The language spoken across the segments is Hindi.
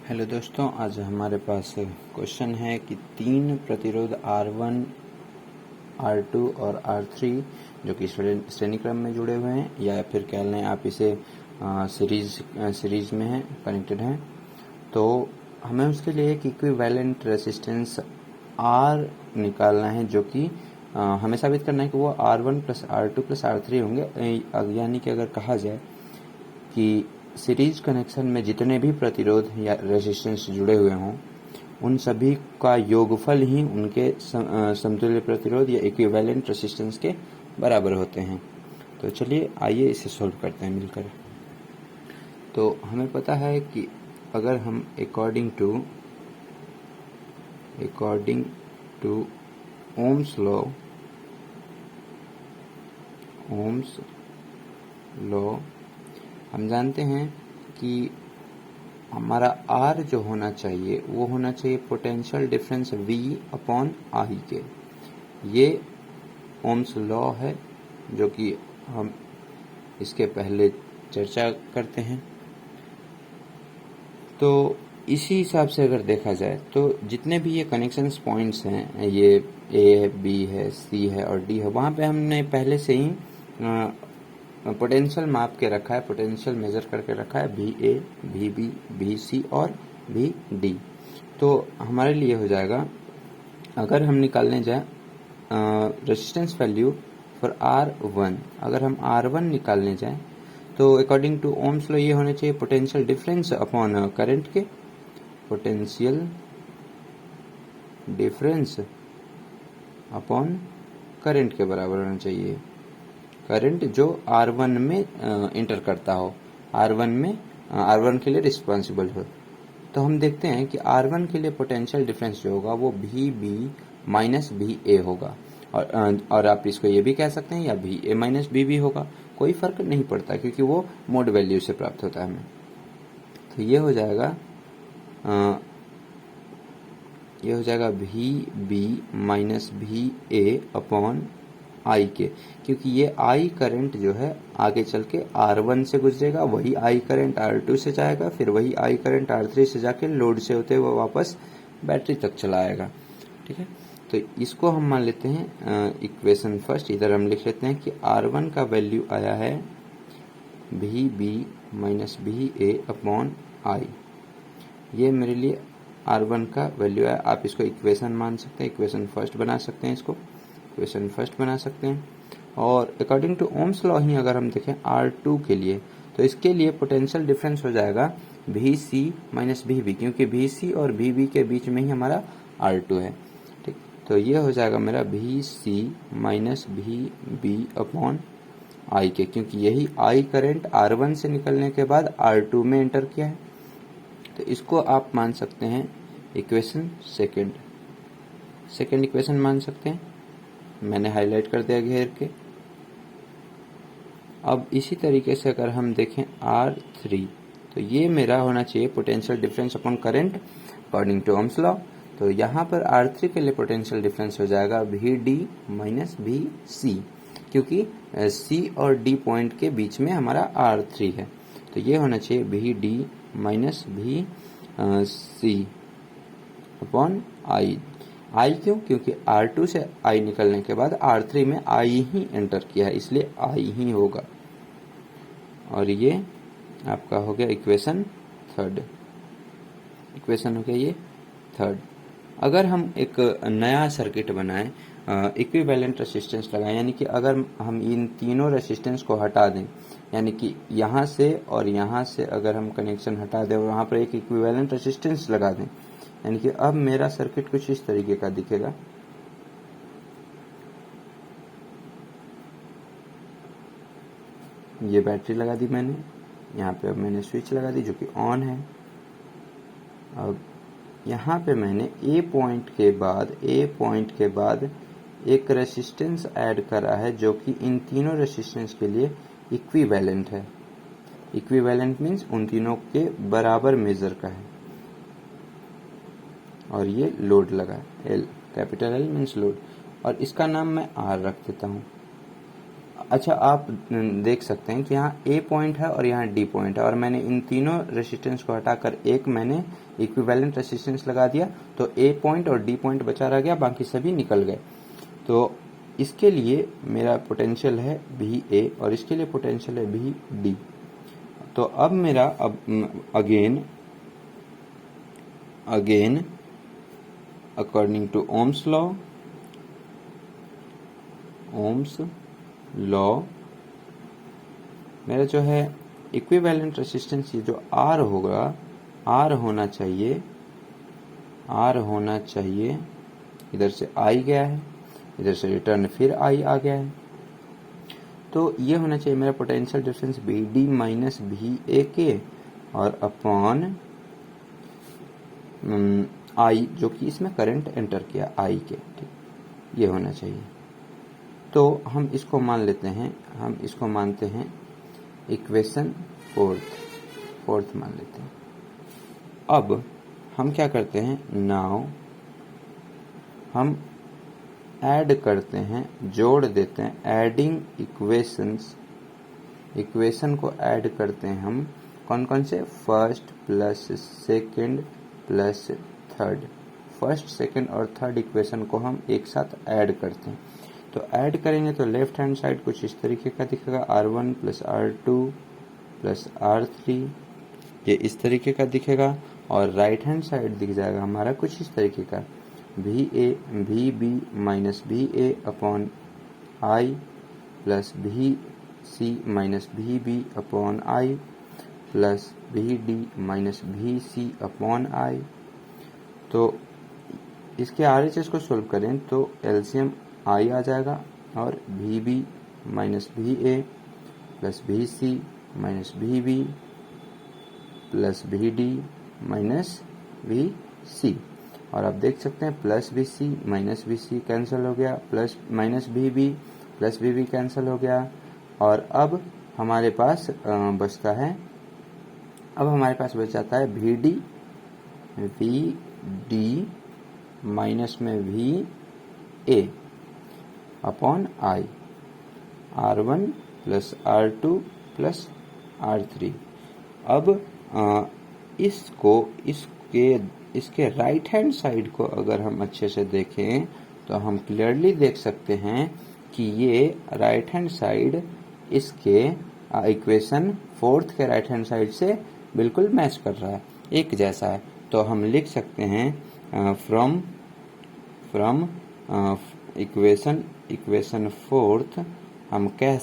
हेलो दोस्तों, आज हमारे पास क्वेश्चन है कि तीन प्रतिरोध R1, R2 और R3 जो कि श्रेणी क्रम में जुड़े हुए हैं या फिर कह लें आप इसे सीरीज में हैं, कनेक्टेड हैं। तो हमें उसके लिए एक इक्विवेलेंट रेसिस्टेंस R निकालना है जो कि हमें साबित करना है कि वो R1 plus R2 plus R3 होंगे। यानी कि अगर कहा जाए कि सीरीज कनेक्शन में जितने भी प्रतिरोध या रेजिस्टेंस जुड़े हुए हों उन सभी का योगफल ही उनके समतुल्य प्रतिरोध या इक्विवेलेंट रेजिस्टेंस के बराबर होते हैं। तो चलिए आइए इसे सॉल्व करते हैं मिलकर। तो हमें पता है कि अगर हम अकॉर्डिंग टू ओम्स लॉ हम जानते हैं कि हमारा R जो होना चाहिए वो होना चाहिए potential difference V upon I के। ये ओम्स लॉ है जो कि हम इसके पहले चर्चा करते हैं। तो इसी हिसाब से अगर देखा जाए तो जितने भी ये कनेक्शंस पॉइंट्स हैं, ये A है, B है, C है और D है, वहाँ पे हमने पहले से ही पोटेंशियल माप के रखा है, पोटेंशियल मेजर करके रखा है VA, VB, VC और VD। तो हमारे लिए हो जाएगा, अगर हम निकालने जाए रेजिस्टेंस वैल्यू फॉर R1, अगर हम R1 निकालने जाए तो अकॉर्डिंग टू ओम्स लॉ ये होना चाहिए पोटेंशियल डिफरेंस अपॉन करंट के, पोटेंशियल डिफरेंस अपॉन करंट के बराबर होना चाहिए। करंट जो R1 में इंटर करता हो, R1 के लिए रिस्पॉन्सिबल हो। तो हम देखते हैं कि R1 के लिए पोटेंशियल डिफरेंस जो होगा वो VB माइनस VA होगा, और आप इसको ये भी कह सकते हैं या VA माइनस VB होगा, कोई फर्क नहीं पड़ता क्योंकि वो मोड वैल्यू से प्राप्त होता है हमें। तो ये हो जाएगा VB minus VA upon I के, क्योंकि ये I करंट जो है आगे चल के R1 से गुजरेगा, वही I करंट R2 से जाएगा, फिर वही I करंट R3 से जाके लोड से होते हुए वापस बैटरी तक चला आएगा। ठीक है, तो इसको हम मान लेते हैं इक्वेशन फर्स्ट। इधर हम लिख लेते हैं कि R1 का वैल्यू आया है VB minus VA upon I। ये मेरे लिए R1 का वैल्यू है। आप इसको इक्वेशन मान सकते हैं, इक्वेशन फर्स्ट बना सकते हैं, इसको इक्वेशन फर्स्ट बना सकते हैं। और अकॉर्डिंग टू ओम्स लॉ ही अगर हम देखें R2 के लिए, तो इसके लिए पोटेंशियल डिफरेंस हो जाएगा VC माइनस VB, क्योंकि VC और VB के बीच में ही हमारा R2 है। ठीक, तो ये हो जाएगा मेरा VC minus VB upon I के, क्योंकि यही I करंट R1 से निकलने के बाद R2 में एंटर किया है। तो इसको आप मान सकते हैं इक्वेशन सेकेंड इक्वेशन मान सकते हैं, मैंने हाईलाइट कर दिया घेर के। अब इसी तरीके से अगर हम देखें R3, तो ये मेरा होना चाहिए potential difference upon current according to Ohm's law. तो यहाँ पर R3 के लिए पोटेंशियल डिफरेंस हो जाएगा VD माइनस VC, क्योंकि C और D पॉइंट के बीच में हमारा R3 है। तो ये होना चाहिए VD minus VC upon I क्यों? क्योंकि R2 से I निकलने के बाद R3 में I ही एंटर किया है, इसलिए I ही होगा। और ये आपका हो गया इक्वेशन हो गया ये थर्ड। अगर हम एक नया सर्किट बनाएं, इक्विवेलेंट रेसिस्टेंस लगाएं, यानी कि अगर हम इन तीनों रेसिस्टेंस को हटा दें, यानी कि यहाँ से और यहाँ से अगर हम कनेक्शन हटा दें और वहाँ पर एक इक्विवेलेंट रेसिस्टेंस लगा दें, यानी कि अब मेरा सर्किट कुछ इस तरीके का दिखेगा। ये बैटरी लगा दी मैंने, यहाँ पे अब मैंने स्विच लगा दी जो कि ऑन है। अब यहाँ पे मैंने ए पॉइंट के बाद एक रेसिस्टेंस ऐड करा है जो कि इन तीनों रेसिस्टेंस के लिए इक्विवेलेंट है। इक्विवेलेंट मीन्स उन तीनों के बराबर मेजर का है। और ये लोड लगा है, L, capital L means load, और इसका नाम मैं R रख देता हूँ। अच्छा, आप देख सकते हैं कि यहाँ ए पॉइंट है और यहाँ डी पॉइंट है, और मैंने इन तीनों रेसिस्टेंस को हटाकर एक मैंने इक्विवेलेंट रेसिस्टेंस लगा दिया, तो ए पॉइंट और डी पॉइंट बचा रह गया, बाकी सभी निकल गए। तो इसके लिए मेरा पोटेंशियल है वी ए और इसके लिए पोटेंशियल है वी डी। तो अब मेरा again according to Ohm's law मेरा जो है इक्विवेलेंट रेसिस्टेंस, ये जो आर होगा, आर होना चाहिए, इधर से आई गया है, इधर से रिटर्न फिर आई आ गया है, तो ये होना चाहिए मेरा potential difference B D minus V A के और अपॉन आई, जो कि इसमें करंट एंटर किया आई के, ठीक, ये होना चाहिए। तो हम इसको मान लेते हैं, हम इसको मानते हैं इक्वेशन फोर्थ मान लेते हैं। अब हम क्या करते हैं, नाउ हम ऐड करते हैं, जोड़ देते हैं, एडिंग इक्वेशन को ऐड करते हैं हम, कौन कौन से, first plus second plus third, first second और थर्ड इक्वेशन को हम एक साथ ऐड करते हैं। तो ऐड करेंगे तो लेफ्ट हैंड साइड कुछ इस तरीके का दिखेगा, R1 plus R2 plus R3, ये इस तरीके का दिखेगा, और राइट हैंड साइड दिख जाएगा हमारा कुछ इस तरीके का, V B minus V A upon I plus V C minus V B upon I plus V D minus V C upon I. तो इसके RHS को सोल्व करें तो एलसीएम आई आ जाएगा, और V B minus V A plus V C minus V B plus V D minus V C, और आप देख सकते हैं plus V C minus V C cancel हो गया, plus minus V B plus V B cancel हो गया, और अब हमारे पास बचता है, अब हमारे पास बच जाता है वी डी माइनस में we A upon I, R1 plus R2 plus R3। अब इसके राइट हैंड साइड को अगर हम अच्छे से देखें तो हम क्लियरली देख सकते हैं कि ये राइट हैंड साइड इसके इक्वेशन फोर्थ के राइट हैंड साइड से बिल्कुल मैच कर रहा है, एक जैसा है। तो हम लिख सकते हैं फ्रॉम इक्वेशन फोर्थ हम कह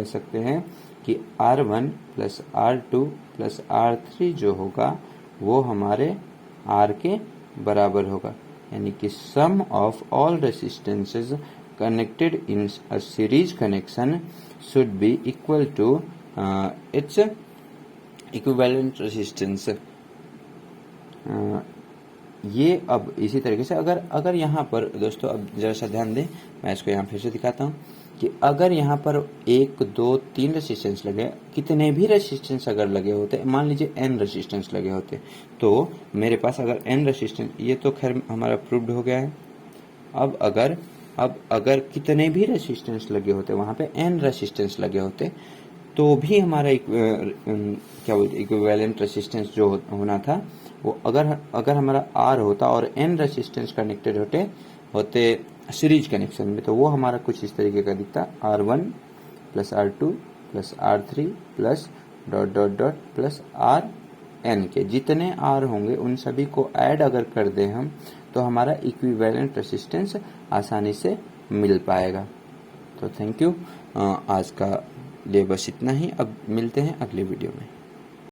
सकते हैं कि R1 plus R2 plus R3 जो होगा वो हमारे R के बराबर होगा, यानी कि sum of all resistances connected in a series connection should be equal to its equivalent resistance. ये अब इसी तरीके से अगर यहाँ पर दोस्तों, अब जरा सा ध्यान दें, मैं इसको यहाँ फिर से दिखाता हूँ कि अगर यहाँ पर 1 2 3 रेसिस्टेंस लगे, कितने भी रेसिस्टेंस अगर लगे होते, मान लीजिए n रेसिस्टेंस लगे होते, तो मेरे पास अगर n रेसिस्टेंस, ये तो खैर हमारा प्रूव्ड हो गया है। अब अगर कितने भी रेसिस्टेंस लगे होते, वहाँ पे n रेसिस्टेंस लगे होते, तो भी हमारा क्या बोलते इक्विवेलेंट रेसिस्टेंस जो होना था वो अगर हमारा R होता और n रेसिस्टेंस कनेक्टेड होते सीरीज कनेक्शन में, तो वो हमारा कुछ इस तरीके का दिखता, R1 plus R2 plus R3 plus dot dot dot plus Rn के जितने R होंगे उन सभी को ऐड अगर कर दें हम, तो हमारा इक्विवेलेंट रेसिस्टेंस आसानी से मिल पाएगा। तो थैंक यू, आज का लिए बस इतना ही। अब मिलते हैं अगले वीडियो में।